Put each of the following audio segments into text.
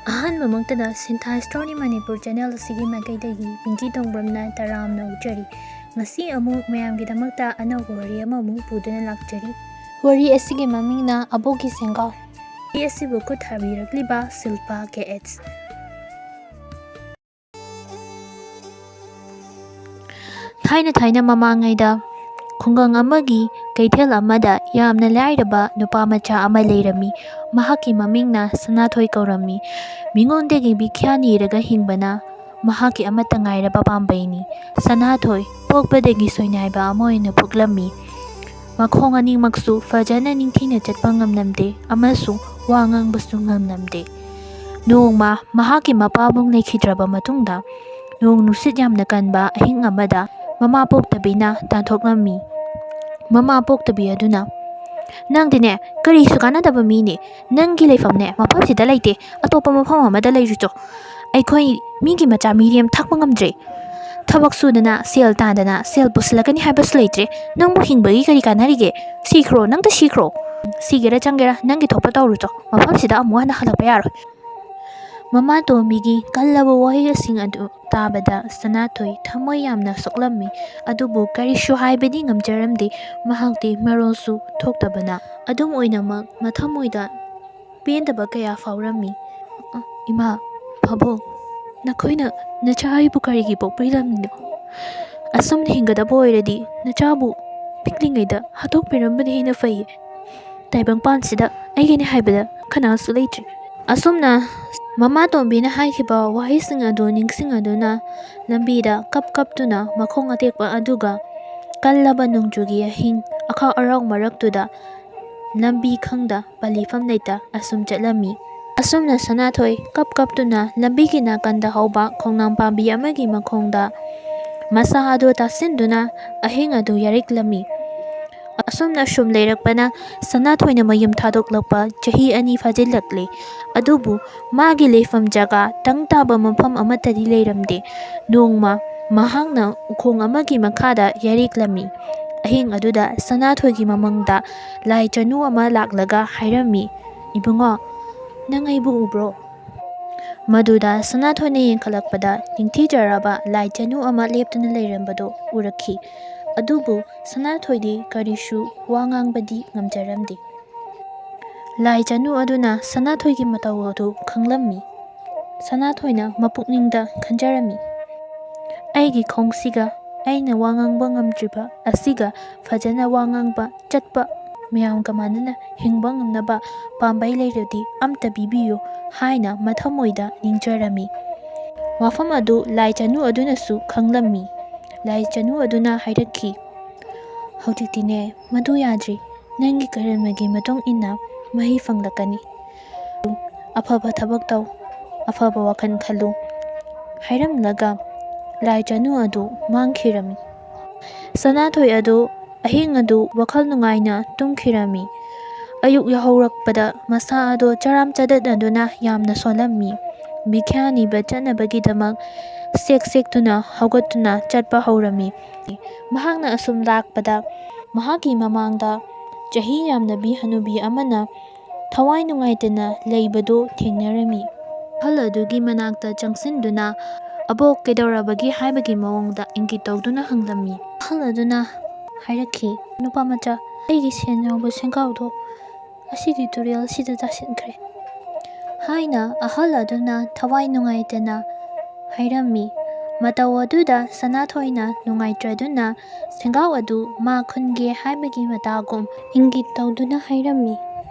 ꯑꯍꯥꯟꯕꯃꯛꯇꯗ ꯁꯤꯟꯊꯥ story Manipur channel ꯑꯁꯤꯒꯤ ꯃꯥꯏꯀꯩꯗꯒꯤ ꯄꯤꯡꯀꯤ ꯇꯣꯡꯕ꯭ꯔꯝꯅ ꯇꯔꯥꯝꯅ ꯑꯣꯛꯆꯔꯤ꯫ ꯉꯁꯤ ꯑꯃꯨꯛ ꯃꯌꯥꯝꯒꯤꯗꯃꯛꯇ ꯑꯅꯧꯕ ꯋꯥꯔꯤ ꯑꯃꯃꯨꯛ ꯄꯨꯗꯨꯅ ꯂꯥꯛꯆꯔꯤ꯫ ꯋꯥꯔꯤ ꯑꯁꯤꯒꯤ ꯃꯃꯤꯡꯅ ꯑꯕꯣꯛꯀꯤ ꯁꯦꯡꯒꯥꯎ꯫ ꯋꯥꯔꯤ ꯑꯁꯤꯕꯨ ꯈꯨꯠ ꯊꯥꯕꯤꯔꯛꯂꯤꯕ ꯁꯤꯜꯄꯥ KH꯫ ꯊꯥꯏꯅ ꯃꯃꯥꯡꯉꯩꯗ ꯈꯨꯡꯒꯪ ꯑꯃꯒꯤ ꯀꯩꯊꯦꯜ ꯑꯃꯗ ꯌꯥꯝꯅ ꯂꯥꯏꯔꯕ ꯅꯨꯄꯥ ꯃꯆꯥ ꯑꯃ ꯂꯩꯔꯝꯃꯤ꯫ ꯃꯍꯥꯛꯀꯤ ꯃꯃꯤꯡꯅ ꯁꯅꯥꯊꯣꯏ ꯀꯧꯔꯝꯃꯤ꯫ ꯃꯤꯉꯣꯟꯗꯒꯤ ꯚꯤꯈ꯭ꯌꯥ ꯅꯤꯔꯒ ꯍꯤꯡꯕꯅ ꯃꯍꯥꯛꯀꯤ ꯑꯃꯠꯇ ꯉꯥꯏꯔꯕ ꯄꯥꯝꯕꯩꯅꯤ꯫ ꯁꯅꯥꯊꯣꯏ ꯄꯣꯛꯄꯗꯒꯤ ꯁꯣꯏꯅꯥꯏꯕ ꯑꯃ ꯑꯣꯏꯅ ꯄꯣꯛꯂꯝꯃꯤ꯫ ꯃꯈꯣꯡ ꯑꯅꯤꯃꯛꯁꯨ ꯐꯖꯅ ꯅꯤꯡꯊꯤꯅ ꯆꯠꯄ ꯉꯝꯂꯝꯗꯦ ꯑꯃꯁꯨꯡ ꯋꯥ ꯉꯥꯡꯕꯁꯨ ꯉꯝꯂꯝꯗꯦ꯫ ꯅꯣꯡꯃ ꯃꯍꯥꯛꯀꯤ ꯃꯄꯥꯕꯨꯡ ꯂꯩꯈꯤꯗ꯭ꯔꯕ ꯃꯇꯨꯡꯗ ꯅꯣꯡ ꯅꯨꯡꯁꯤꯠ ꯌꯥꯝꯅ ꯀꯟꯕ ꯑꯍꯤꯡ ꯑꯃꯗ ꯃꯃꯥ ꯄꯣꯛꯇꯕꯤꯅ ꯇꯥꯟꯊꯣꯛꯂꯝꯃꯤ꯫ ꯃꯃꯥ ꯄꯣꯛꯇꯕꯤ ꯑꯗꯨꯅ, "ꯅꯪꯗꯤꯅꯦ ꯀꯔꯤꯁꯨ ꯀꯥꯟꯅꯗꯕ ꯃꯤꯅꯦ꯫ ꯅꯪꯒꯤ ꯂꯩꯐꯝꯅꯦ ꯃꯐꯝꯁꯤꯗ ꯂꯩꯇꯦ, ꯑꯇꯣꯞꯄ ꯃꯐꯝ ꯑꯃꯗ ꯂꯩꯔꯨꯆꯣ꯫ ꯑꯩꯈꯣꯏ ꯃꯤꯒꯤ ꯃꯆꯥ ꯃꯤꯔꯦꯝ ꯊꯛꯄ ꯉꯝꯗ꯭ꯔꯦ꯫ ꯊꯕꯛ ꯁꯨꯗꯅ ꯁꯦꯜ ꯇꯥꯟꯗꯅ ꯁꯦꯜ ꯄꯨꯁꯤꯜꯂꯛꯀꯅꯤ ꯍꯥꯏꯕꯁꯨ ꯂꯩꯇ꯭ꯔꯦ꯫ ꯅꯪꯕꯨ ꯍꯤꯡꯕꯒꯤ ꯀꯔꯤ ꯀꯥꯟꯅꯔꯤꯒꯦ? ꯁꯤꯈ꯭ꯔꯣ, ꯅꯪꯇ ꯁꯤꯈ꯭ꯔꯣ꯫ ꯁꯤꯒꯦꯔꯥ ꯆꯪꯒꯦꯔꯥ ꯅꯪꯒꯤ ꯊꯣꯛꯄ ꯇꯧꯔꯨꯆꯣ꯫ ꯃꯐꯝꯁꯤꯗ ꯑꯃꯨꯛ ꯍꯟꯅ ꯍꯜꯂꯛꯄ ꯌꯥꯔꯣꯏ꯫" ꯃꯃꯥꯇꯣꯝꯕꯤꯒꯤ ꯀꯜꯂꯕ ꯋꯥꯍꯩꯁꯤꯡ ꯑꯗꯨ ꯇꯥꯕꯗ ꯁꯅꯥꯊꯣꯏ ꯊꯃꯣꯏ ꯌꯥꯝꯅ ꯁꯣꯛꯂꯝꯃꯤ꯫ ꯑꯗꯨꯕꯨ ꯀꯔꯤꯁꯨ ꯍꯥꯏꯕꯗꯤ ꯉꯝꯖꯔꯝꯗꯦ꯫ ꯃꯍꯥꯛꯇꯤ ꯃꯔꯣꯜꯁꯨ ꯊꯣꯛꯇꯕꯅ꯫ ꯑꯗꯨꯝ ꯑꯣꯏꯅꯃꯛ ꯃꯊꯃꯣꯏꯗ ꯄꯦꯟꯗꯕ ꯀꯌꯥ ꯐꯥꯎꯔꯝꯃꯤ꯫ "ꯏꯃꯥ, ꯄꯥꯕꯨꯡ, ꯅꯈꯣꯏꯅ ꯅꯆꯥ ꯑꯩꯕꯨ ꯀꯔꯤꯒꯤ ꯄꯣꯛꯄꯤꯔꯝꯃꯤꯅꯣ? ꯑꯁꯨꯝꯅ ꯍꯤꯡꯒꯗꯕ ꯑꯣꯏꯔꯗꯤ ꯅꯆꯥꯕꯨ ꯄꯤꯛꯂꯤꯉꯩꯗ ꯍꯥꯠꯇꯣꯛꯄꯤꯔꯝꯕꯅ ꯍꯦꯟꯅ ꯐꯩꯌꯦ꯫ ꯇꯥꯏꯕꯪꯄꯥꯟꯁꯤꯗ ꯑꯩꯒꯤꯅꯤ ꯍꯥꯏꯕꯗ ꯀꯅꯥꯁꯨ ꯂꯩꯇ꯭ꯔꯦ." ꯑꯁꯨꯝꯅ ꯃꯃꯥꯇꯣꯝꯕꯤꯅ ꯍꯥꯏꯈꯤꯕ ꯋꯥꯍꯩꯁꯤꯡ ꯑꯗꯨ ꯅꯤꯡꯁꯤꯡꯗꯨꯅ ꯂꯝꯕꯤꯗ ꯀꯞꯇꯨꯅ ꯃꯈꯣꯡ ꯑꯇꯦꯛꯄ ꯑꯗꯨꯒ ꯀꯜꯂꯕ ꯅꯣꯡꯖꯨꯒꯤ ꯑꯍꯤꯡ ꯑꯈꯥꯛ ꯑꯔꯥꯎ ꯃꯔꯛꯇꯨꯗ ꯂꯝꯕꯤ ꯈꯪꯗ ꯄꯟꯂꯤꯐꯝ ꯂꯩꯇ ꯑꯁꯨꯝ ꯆꯠꯂꯝꯃꯤ꯫ ꯑꯁꯨꯝꯅ ꯁꯅꯥꯊꯣꯏ ꯀꯞꯇꯨꯅ ꯂꯝꯕꯤꯒꯤ ꯅꯥꯀꯟꯗ ꯍꯧꯕ ꯈꯣꯡꯅꯥꯡ ꯄꯥꯝꯕꯤ ꯑꯃꯒꯤ ꯃꯈꯣꯡꯗ ꯃꯁꯥ ꯑꯗꯨ ꯇꯥꯁꯤꯟꯗꯨꯅ ꯑꯍꯤꯡ ꯑꯗꯨ ꯌꯥꯔꯩꯂꯝꯃꯤ꯫ ꯑꯁꯨꯝꯅ ꯁꯨꯝ ꯂꯩꯔꯛꯄꯅ ꯁꯅꯥꯊꯣꯏꯅ ꯃꯌꯨꯝ ꯊꯥꯗꯣꯛꯂꯛꯄ ꯆꯍꯤ 2 ꯐꯥꯖꯤꯜꯂꯛꯂꯦ꯫ ꯑꯗꯨꯕꯨ ꯃꯥꯒꯤ ꯂꯩꯐꯝ ꯖꯒꯥ ꯇꯪ ꯇꯥꯕ ꯃꯐꯝ ꯑꯃꯠꯇꯗꯤ ꯂꯩꯔꯝꯗꯦ꯫ ꯅꯣꯡꯃ ꯃꯍꯥꯛꯅ ꯎꯈꯣꯡ ꯑꯃꯒꯤ ꯃꯈꯥꯗ ꯌꯥꯔꯩꯂꯝꯃꯤ꯫ ꯑꯍꯤꯡ ꯑꯗꯨꯗ ꯁꯅꯥꯊꯣꯏꯒꯤ ꯃꯃꯪꯗ ꯂꯥꯏ ꯆꯅꯨ ꯑꯃ ꯂꯥꯛꯂꯒ ꯍꯥꯏꯔꯝꯃꯤ, "ꯏꯕꯨꯡꯉꯣ, ꯅꯪ ꯑꯩꯕꯨ ꯎꯕ꯭ꯔꯣ?" ꯃꯗꯨꯗ ꯁꯅꯥꯊꯣꯏꯅ ꯌꯦꯡꯈꯠꯂꯛꯄꯗ ꯅꯤꯡꯊꯤꯖꯔꯕ ꯂꯥꯏ ꯆꯅꯨ ꯑꯃ ꯂꯦꯞꯇꯨꯅ ꯂꯩꯔꯝꯕꯗꯨ ꯎꯔꯛꯈꯤ꯫ ꯑꯗꯨꯕꯨ ꯁꯅꯥꯊꯣꯏꯗꯤ ꯀꯔꯤꯁꯨ ꯋꯥ ꯉꯥꯡꯕꯗꯤ ꯉꯝꯖꯔꯝꯗꯦ꯫ ꯂꯥꯏ ꯆꯅꯨ ꯑꯗꯨꯅ ꯁꯅꯥꯊꯣꯏꯒꯤ ꯃꯇꯧ ꯑꯗꯨ ꯈꯪꯂꯝꯃꯤ꯫ ꯁꯅꯥꯊꯣꯏꯅ ꯃꯄꯨꯛꯅꯤꯡꯗ ꯈꯟꯖꯔꯝꯃꯤ, "ꯑꯩꯒꯤ ꯈꯣꯡꯁꯤꯒ ꯑꯩꯅ ꯋꯥ ꯉꯥꯡꯕ ꯉꯝꯗ꯭ꯔꯤꯕ ꯑꯁꯤꯒ ꯐꯖꯅ ꯋꯥ ꯉꯥꯡꯕ ꯆꯠꯄ ꯃꯌꯥꯝꯒ ꯃꯥꯟꯅꯅ ꯍꯤꯡꯕ ꯉꯝꯅꯕ ꯄꯥꯝꯕꯩ ꯂꯩꯔꯗꯤ ꯑꯝꯇ ꯄꯤꯕꯤꯌꯨ" ꯍꯥꯏꯅ ꯃꯊꯃꯣꯏꯗ ꯅꯤꯡꯖꯔꯝꯃꯤ꯫ ꯋꯥꯐꯝ ꯑꯗꯨ ꯂꯥꯏ ꯆꯅꯨ ꯑꯗꯨꯅꯁꯨ ꯈꯪꯂꯝꯃꯤ꯫ ꯂꯥꯏ ꯆꯅꯨ ꯑꯗꯨꯅ ꯍꯥꯏꯔꯛꯈꯤ, "ꯍꯧꯖꯤꯛꯇꯤꯅꯦ ꯃꯗꯨ ꯌꯥꯗ꯭ꯔꯤ꯫ ꯅꯪꯒꯤ ꯀꯔꯃꯒꯤ ꯃꯇꯨꯡ ꯏꯟꯅ ꯃꯍꯩ ꯐꯪꯂꯛꯀꯅꯤ꯫ ꯑꯐꯕ ꯊꯕꯛ ꯇꯧ, ꯑꯐꯕ ꯋꯥꯈꯜ ꯈꯜꯂꯨ" ꯍꯥꯏꯔꯝꯂꯒ ꯂꯥꯏ ꯆꯅꯨ ꯑꯗꯨ ꯃꯥꯡꯈꯤꯔꯝꯃꯤ꯫ ꯁꯅꯥꯊꯣꯏ ꯑꯗꯨ ꯑꯍꯤꯡ ꯑꯗꯨ ꯋꯥꯈꯜ ꯅꯨꯡꯉꯥꯏꯅ ꯇꯨꯝꯈꯤꯔꯝꯃꯤ꯫ ꯑꯌꯨꯛ ꯌꯥꯍꯧꯔꯛꯄꯗ ꯃꯁꯥ ꯑꯗꯨ ꯆꯔꯥꯝ ꯆꯗꯠꯅꯗꯨꯅ ꯌꯥꯝꯅ ꯁꯣꯜꯂꯝꯃꯤ꯫ ꯚꯤꯈ꯭ꯌꯥ ꯅꯤꯕ ꯆꯠꯅꯕꯒꯤꯗꯃꯛ ꯁꯦꯛꯇꯨꯅ ꯍꯧꯒꯠꯇꯨꯅ ꯆꯠꯄ ꯍꯧꯔꯝꯃꯤ꯫ ꯃꯍꯥꯛꯅ ꯑꯁꯨꯝ ꯂꯥꯛꯄꯗ ꯃꯍꯥꯛꯀꯤ ꯃꯃꯥꯡꯗ ꯆꯍꯤ ꯌꯥꯝꯂꯕꯤ ꯍꯅꯨꯕꯤ ꯑꯃꯅ ꯊꯋꯥꯏ ꯅꯨꯡꯉꯥꯏꯇꯅ ꯂꯩꯕꯗꯨ ꯊꯦꯡꯅꯔꯝꯃꯤ꯫ ꯑꯍꯜ ꯑꯗꯨꯒꯤ ꯃꯅꯥꯛꯇ ꯆꯪꯁꯤꯟꯗꯨꯅ "ꯑꯕꯣꯛ, ꯀꯩꯗꯧꯔꯕꯒꯦ?" ꯍꯥꯏꯕꯒꯤ ꯃꯑꯣꯡꯗ ꯏꯪꯒꯤꯠ ꯇꯧꯗꯨꯅ ꯍꯪꯂꯝꯃꯤ꯫ ꯑꯍꯜ ꯑꯗꯨꯅ ꯍꯥꯏꯔꯛꯈꯤ, "ꯅꯨꯄꯥꯃꯆꯥ, ꯑꯩꯒꯤ ꯁꯦꯟ ꯌꯥꯎꯕ ꯁꯦꯡꯒꯥꯎꯗꯣ ꯑꯁꯤꯒꯤ ꯇꯨꯔꯦꯜ ꯑꯁꯤꯗ ꯇꯥꯁꯤꯟꯈ꯭ꯔꯦ" ꯍꯥꯏꯅ ꯑꯍꯜ ꯑꯗꯨꯅ ꯊꯋꯥꯏ ꯅꯨꯡꯉꯥꯏꯇꯅ ꯍꯥꯏꯔꯝꯃꯤ꯫ ꯃꯇꯧ ꯑꯗꯨꯗ ꯁꯅꯥꯊꯣꯏꯅ ꯅꯨꯡꯉꯥꯏꯇ꯭ꯔꯗꯨꯅ ꯁꯦꯡꯒꯥꯎ ꯑꯗꯨ ꯃꯥ ꯈꯨꯟꯒꯦ ꯍꯥꯏꯕꯒꯤ ꯃꯇꯥꯒꯨꯝ ꯏꯪꯒꯤꯠ ꯇꯧꯗꯨꯅ ꯍꯥꯏꯔꯝꯃꯤ꯫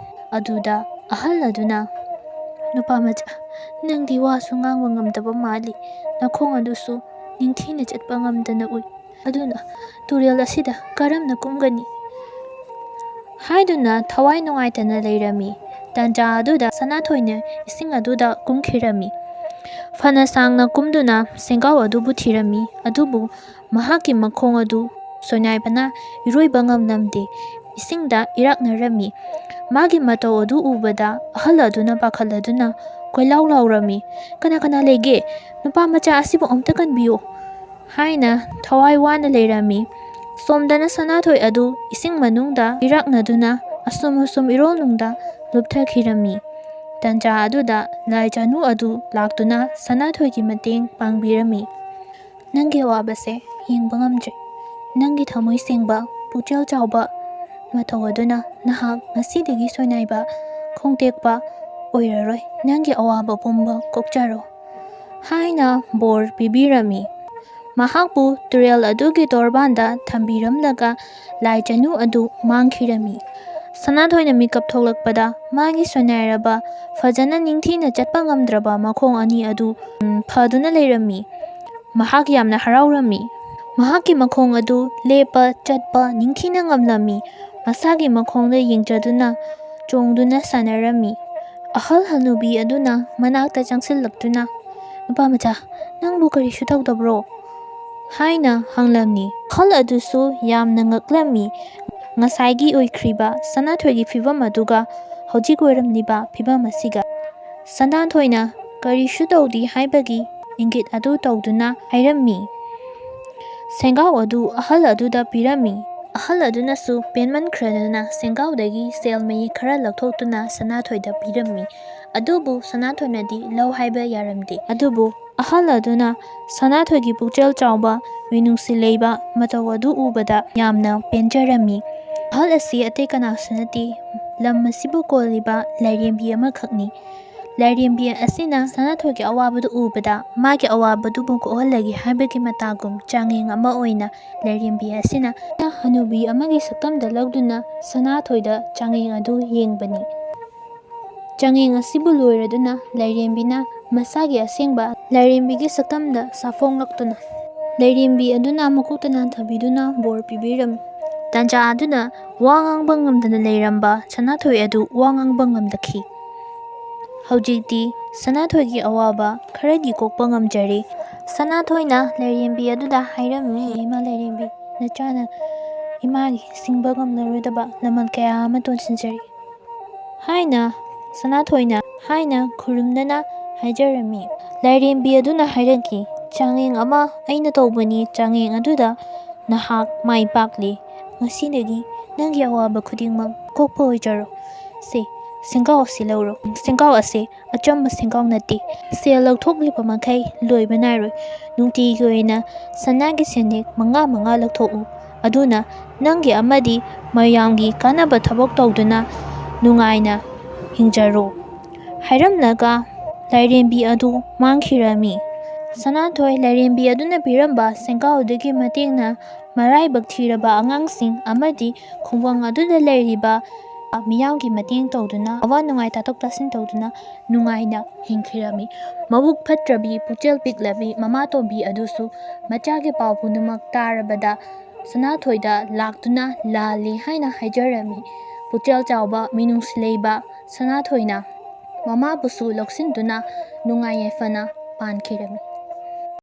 ꯑꯗꯨꯗ ꯑꯍꯜ ꯑꯗꯨꯅ, "ꯅꯨꯄꯥꯃꯆꯥ, ꯅꯪꯗꯤ ꯋꯥꯁꯨ ꯉꯥꯡꯕ ꯉꯝꯗꯕ ꯃꯥꯜꯂꯤ꯫ ꯅꯈꯣꯡ ꯑꯗꯨꯁꯨ ꯅꯤꯡꯊꯤꯅ ꯆꯠꯄ ꯉꯝꯗꯅ ꯎꯏ꯫ ꯑꯗꯨꯅ ꯇꯨꯔꯦꯜ ꯑꯁꯤꯗ ꯀꯔꯝꯅ ꯀꯨꯝꯒꯅꯤ?" ꯍꯥꯏꯗꯨꯅ ꯊꯋꯥꯏ ꯅꯨꯡꯉꯥꯏꯇꯅ ꯂꯩꯔꯝꯃꯤ꯫ ꯇꯥꯟꯖꯥ ꯑꯗꯨꯗ ꯁꯅꯥꯊꯣꯏꯅ ꯏꯁꯤꯡ ꯑꯗꯨꯗ ꯀꯨꯝꯈꯤꯔꯝꯃꯤ꯫ ꯐꯅ ꯁꯥꯡꯅ ꯀꯨꯝꯗꯨꯅ ꯁꯦꯡꯒꯥꯎ ꯑꯗꯨꯕꯨ ꯊꯤꯔꯝꯃꯤ꯫ ꯑꯗꯨꯕꯨ ꯃꯍꯥꯛꯀꯤ ꯃꯈꯣꯡ ꯑꯗꯨ ꯁꯣꯏꯅꯥꯏꯕꯅ ꯏꯔꯣꯏꯕ ꯉꯝꯂꯝꯗꯦ꯫ ꯏꯁꯤꯡꯗ ꯏꯔꯥꯛꯅꯔꯝꯃꯤ꯫ ꯃꯥꯒꯤ ꯃꯇꯧ ꯑꯗꯨ ꯎꯕꯗ ꯑꯍꯜ ꯑꯗꯨꯅ ꯄꯥꯈꯠꯂꯗꯨꯅ ꯀꯣꯏꯂꯥꯎ ꯂꯥꯎꯔꯝꯃꯤ꯫ "ꯀꯅꯥ ꯂꯩꯒꯦ? ꯅꯨꯄꯥꯃꯆꯥ ꯑꯁꯤꯕꯨ ꯑꯃꯨꯛꯇ ꯀꯟꯕꯤꯌꯨ" ꯍꯥꯏꯅ ꯊꯋꯥꯏ ꯋꯥꯅ ꯂꯩꯔꯝꯃꯤ꯫ ꯁꯣꯝꯗꯅ ꯁꯅꯥꯊꯣꯏ ꯑꯗꯨ ꯏꯁꯤꯡ ꯃꯅꯨꯡꯗ ꯏꯔꯥꯛꯅꯗꯨꯅ ꯑꯁꯨꯝ ꯏꯔꯣꯜꯅꯨꯡꯗ ꯂꯨꯞꯊꯈꯤꯔꯝꯃꯤ꯫ ꯇꯟꯖꯥ ꯑꯗꯨꯗ ꯂꯥꯏ ꯆꯅꯨ ꯑꯗꯨ ꯂꯥꯛꯇꯨꯅ ꯁꯅꯥꯊꯣꯏꯒꯤ ꯃꯇꯦꯡ ꯄꯥꯡꯕꯤꯔꯝꯃꯤ꯫ ꯅꯪꯒꯤ ꯑꯋꯥꯕꯁꯦ ꯌꯦꯡꯕ ꯉꯝꯗ꯭ꯔꯦ꯫ ꯅꯪꯒꯤ ꯊꯃꯣꯏ ꯁꯦꯡꯕ, ꯄꯨꯛꯆꯦꯜ ꯆꯥꯎꯕ ꯃꯇꯧ ꯑꯗꯨꯅ ꯅꯍꯥꯛ ꯉꯁꯤꯗꯒꯤ ꯁꯣꯏꯅꯥꯏꯕ, ꯈꯣꯡꯇꯦꯛꯄ ꯑꯣꯏꯔꯔꯣꯏ꯫ ꯅꯪꯒꯤ ꯑꯋꯥꯕ ꯄꯨꯝꯕ ꯀꯣꯛꯆꯔꯣ ꯍꯥꯏꯅ ꯕꯣꯔ ꯄꯤꯕꯤꯔꯝꯃꯤ꯫ ꯃꯍꯥꯛꯄꯨ ꯇꯨꯔꯦꯜ ꯑꯗꯨꯒꯤ ꯇꯣꯔꯕꯥꯟꯗ ꯊꯝꯕꯤꯔꯝꯂꯒ ꯂꯥꯏ ꯆꯅꯨ ꯑꯗꯨ ꯃꯥꯡꯈꯤꯔꯝꯃꯤ꯫ ꯁꯅꯥꯊꯣꯏꯅ ꯃꯤꯀꯞ ꯊꯣꯛꯂꯛꯄꯗ ꯃꯥꯒꯤ ꯁꯣꯏꯅꯥꯏꯔꯕ, ꯐꯖꯅ ꯅꯤꯡꯊꯤꯅ ꯆꯠꯄ ꯉꯝꯗ꯭ꯔꯕ ꯃꯈꯣꯡ ꯑꯅꯤ ꯑꯗꯨ ꯐꯗꯨꯅ ꯂꯩꯔꯝꯃꯤ꯫ ꯃꯍꯥꯛ ꯌꯥꯝꯅ ꯍꯔꯥꯎꯔꯝꯃꯤ꯫ ꯃꯍꯥꯛꯀꯤ ꯃꯈꯣꯡ ꯑꯗꯨ ꯂꯦꯞꯄ ꯆꯠꯄ ꯅꯤꯡꯊꯤꯅ ꯉꯝꯂꯝꯃꯤ꯫ ꯃꯁꯥꯒꯤ ꯃꯈꯣꯡꯗ ꯌꯦꯡꯖꯗꯨꯅ ꯆꯣꯡꯗꯨꯅ ꯁꯥꯟꯅꯔꯝꯃꯤ꯫ ꯑꯍꯜ ꯍꯅꯨꯕꯤ ꯑꯗꯨꯅ ꯃꯅꯥꯛꯇ ꯆꯪꯁꯤꯜꯂꯛꯇꯨꯅ "ꯅꯨꯄꯥꯃꯆꯥ, ꯅꯪꯕꯨ ꯀꯔꯤꯁꯨ ꯇꯧꯗꯕ꯭ꯔꯣ?" ꯍꯥꯏꯅ ꯍꯪꯂꯝꯃꯤ꯫ ꯑꯍꯜ ꯑꯗꯨꯁꯨ ꯌꯥꯝꯅ ꯉꯛꯂꯝꯃꯤ꯫ ꯉꯁꯥꯏꯒꯤ ꯑꯣꯏꯈ꯭ꯔꯤꯕ ꯁꯅꯥꯊꯣꯏꯒꯤ ꯐꯤꯚꯝ ꯑꯗꯨꯒ ꯍꯧꯖꯤꯛ ꯑꯣꯏꯔꯝꯂꯤꯕ ꯐꯤꯚꯝ ꯑꯁꯤꯒ ꯁꯅꯥꯊꯣꯏꯅ ꯀꯔꯤꯁꯨ ꯇꯧꯗꯦ ꯍꯥꯏꯕꯒꯤ ꯏꯪꯒꯤꯠ ꯑꯗꯨ ꯇꯧꯗꯨꯅ ꯍꯥꯏꯔꯝꯃꯤ꯫ ꯁꯦꯡꯒꯥꯎ ꯑꯗꯨ ꯑꯍꯜ ꯑꯗꯨꯗ ꯄꯤꯔꯝꯃꯤ꯫ ꯑꯍꯜ ꯑꯗꯨꯅꯁꯨ ꯄꯦꯟꯃꯟꯈ꯭ꯔꯗꯨꯅ ꯁꯦꯡꯒꯥꯎꯗꯒꯤ ꯁꯦꯜ ꯃꯌꯦꯛ ꯈꯔ ꯂꯧꯊꯣꯛꯇꯨꯅ ꯁꯅꯥꯊꯣꯏꯗ ꯄꯤꯔꯝꯃꯤ꯫ ꯑꯗꯨꯕꯨ ꯁꯅꯥꯊꯣꯏꯅꯗꯤ ꯂꯧ ꯍꯥꯏꯕ ꯌꯥꯔꯝꯗꯦ꯫ ꯑꯗꯨꯕꯨ ꯑꯍꯜ ꯑꯗꯨꯅ ꯁꯅꯥꯊꯣꯏꯒꯤ ꯄꯨꯛꯆꯦꯜ ꯆꯥꯎꯕ, ꯃꯤꯅꯨꯡꯁꯤ ꯂꯩꯕ ꯃꯇꯧ ꯑꯗꯨ ꯎꯕꯗ ꯌꯥꯝꯅ ꯄꯦꯟꯖꯔꯝꯃꯤ꯫ ꯑꯍꯜ ꯑꯁꯤ ꯑꯇꯩ ꯀꯅꯥꯁꯨ ꯅꯠꯇꯦ, ꯂꯝ ꯑꯁꯤꯕꯨ ꯀꯣꯜꯂꯤꯕ ꯂꯥꯏꯔꯦꯝꯕꯤ ꯑꯃꯈꯛꯅꯤ꯫ ꯂꯥꯏꯔꯦꯝꯕꯤ ꯑꯁꯤꯅ ꯁꯅꯥꯊꯣꯏꯒꯤ ꯑꯋꯥꯕꯗꯨ ꯎꯕꯗ ꯃꯥꯒꯤ ꯑꯋꯥꯕꯗꯨꯕꯨ ꯀꯣꯛꯍꯜꯂꯒꯦ ꯍꯥꯏꯕꯒꯤ ꯃꯇꯥꯒꯨꯝ ꯆꯥꯡꯌꯦꯡ ꯑꯃ ꯑꯣꯏꯅ ꯂꯥꯏꯔꯦꯝꯕꯤ ꯑꯁꯤꯅ ꯍꯅꯨꯕꯤ ꯑꯃꯒꯤ ꯁꯛꯇꯝꯗ ꯂꯧꯗꯨꯅ ꯁꯅꯥꯊꯣꯏꯗ ꯆꯥꯡꯌꯦꯡ ꯑꯗꯨ ꯌꯦꯡꯕꯅꯤ꯫ ꯆꯥꯡꯌꯦꯡ ꯑꯁꯤꯕꯨ ꯂꯣꯏꯔꯗꯨꯅ ꯂꯥꯏꯔꯦꯝꯕꯤꯅ ꯃꯁꯥꯒꯤ ꯑꯁꯦꯡꯕ ꯂꯥꯏꯔꯦꯝꯕꯤꯒꯤ ꯁꯛꯇꯝꯗ ꯁꯥꯐꯣꯡꯂꯛꯇꯨꯅ ꯂꯥꯏꯔꯦꯝꯕꯤ ꯑꯗꯨꯅ ꯃꯀꯣꯛꯇ ꯅꯥꯟꯊꯕꯤꯗꯨꯅ ꯕꯣꯔ ꯄꯤꯕꯤꯔꯝꯃꯤ꯫ ꯇꯟꯖꯥ ꯑꯗꯨꯗ ꯋꯥ ꯉꯥꯡꯕ ꯉꯝꯗꯅ ꯂꯩꯔꯝꯕ ꯁꯅꯥꯊꯣꯏ ꯑꯗꯨ ꯋꯥ ꯉꯥꯡꯕ ꯉꯝꯂꯛꯈꯤ꯫ ꯍꯧꯖꯤꯛꯇꯤ ꯁꯅꯥꯊꯣꯏꯒꯤ ꯑꯋꯥꯕ ꯈꯔꯗꯤ ꯀꯣꯛꯄ ꯉꯝꯖꯔꯦ꯫ ꯁꯅꯥꯊꯣꯏꯅ ꯂꯥꯏꯔꯦꯝꯕꯤ ꯑꯗꯨꯗ ꯍꯥꯏꯔꯝꯃꯤ, "ꯏꯃꯥ ꯂꯥꯏꯔꯦꯝꯕꯤ, ꯅꯆꯥꯅ ꯏꯃꯥꯒꯤ ꯁꯤꯡꯕ ꯉꯝꯂꯔꯣꯏꯗꯕ ꯂꯃꯟ ꯀꯌꯥ ꯑꯃ ꯇꯣꯟꯁꯤꯟꯖꯔꯤ" ꯍꯥꯏꯅ ꯁꯅꯥꯊꯣꯏꯅ ꯈꯨꯔꯨꯝꯗꯅ ꯍꯥꯏꯖꯔꯝꯃꯤ꯫ ꯂꯥꯏꯔꯦꯝꯕꯤ ꯑꯗꯨꯅ ꯍꯥꯏꯔꯛꯈꯤ, "ꯆꯥꯡꯌꯦꯡ ꯑꯃ ꯑꯩꯅ ꯇꯧꯕꯅꯤ꯫ ꯆꯥꯡꯌꯦꯡ ꯑꯗꯨꯗ ꯅꯍꯥꯛ ꯃꯥꯏ ꯄꯥꯛꯂꯦ꯫ ꯉꯁꯤꯗꯒꯤ ꯅꯪꯒꯤ ꯑꯋꯥꯕ ꯈꯨꯗꯤꯡꯃꯛ ꯀꯣꯛꯄ ꯑꯣꯏꯖꯔꯣ꯫ ꯁꯦ, ꯁꯦꯡꯒꯥꯎ ꯑꯁꯤ ꯂꯧꯔꯣ꯫ ꯁꯦꯡꯒꯥꯎ ꯑꯁꯤ ꯑꯆꯝꯕ ꯁꯦꯡꯒꯥꯎ ꯅꯠꯇꯦ꯫ ꯁꯦꯜ ꯂꯧꯊꯣꯛꯂꯤꯕ ꯃꯈꯩ ꯂꯣꯏꯕ ꯅꯥꯏꯔꯣꯏ꯫ ꯅꯨꯡꯇꯤꯒꯤ ꯑꯣꯏꯅ ꯁꯅꯥꯒꯤ ꯁꯦꯟꯌꯦꯛ 5 ꯂꯧꯊꯣꯛꯎ꯫ ꯑꯗꯨꯅ ꯅꯪꯒꯤ ꯑꯃꯗꯤ ꯃꯌꯥꯝꯒꯤ ꯀꯥꯟꯅꯕ ꯊꯕꯛ ꯇꯧꯗꯨꯅ ꯅꯨꯡꯉꯥꯏꯅ ꯍꯤꯡꯖꯔꯣ" ꯍꯥꯏꯔꯝꯂꯒ ꯂꯥꯏꯔꯦꯝꯕꯤ ꯑꯗꯨ ꯃꯥꯡꯈꯤꯔꯝꯃꯤ꯫ ꯁꯅꯥꯊꯣꯏ ꯂꯥꯏꯔꯦꯝꯕꯤ ꯑꯗꯨꯅ ꯄꯤꯔꯝꯕ ꯁꯦꯡꯒꯥꯎꯗꯨꯒꯤ ꯃꯇꯦꯡꯅ ꯃꯔꯥꯏꯕꯛ ꯊꯤꯔꯕ ꯑꯉꯥꯡꯁꯤꯡ ꯑꯃꯗꯤ ꯈꯨꯡꯒꯪ ꯑꯗꯨꯗ ꯂꯩꯔꯤꯕ ꯃꯤꯌꯥꯝꯒꯤ ꯃꯇꯦꯡ ꯇꯧꯗꯨꯅ, ꯑꯋꯥ ꯅꯨꯡꯉꯥꯏ ꯇꯥꯊꯣꯛ ꯇꯥꯁꯤꯟ ꯇꯧꯗꯨꯅ ꯅꯨꯡꯉꯥꯏꯅ ꯍꯤꯡꯈꯤꯔꯝꯃꯤ꯫ ꯃꯕꯨꯛ ꯐꯠꯇ꯭ꯔꯕꯤ, ꯄꯨꯛꯆꯦꯜ ꯄꯤꯛꯂꯕꯤ ꯃꯃꯥꯇꯣꯝꯕꯤ ꯑꯗꯨꯁꯨ ꯃꯆꯥꯒꯤ ꯄꯥꯎ ꯄꯨꯝꯅꯃꯛ ꯇꯥꯔꯕꯗ ꯁꯅꯥꯊꯣꯏꯗ ꯂꯥꯛꯇꯨꯅ ꯂꯥꯜꯂꯦ ꯍꯥꯏꯅ ꯍꯥꯏꯖꯔꯝꯃꯤ꯫ ꯄꯨꯛꯆꯦꯜ ꯆꯥꯎꯕ, ꯃꯤꯅꯨꯡꯁꯤ ꯂꯩꯕ ꯁꯅꯥꯊꯣꯏꯅ ꯃꯃꯥꯕꯨꯁꯨ ꯂꯧꯁꯤꯟꯗꯨꯅ ꯅꯨꯡꯉꯥꯏ ꯌꯥꯏꯐꯅ ꯄꯥꯟꯈꯤꯔꯝꯃꯤ꯫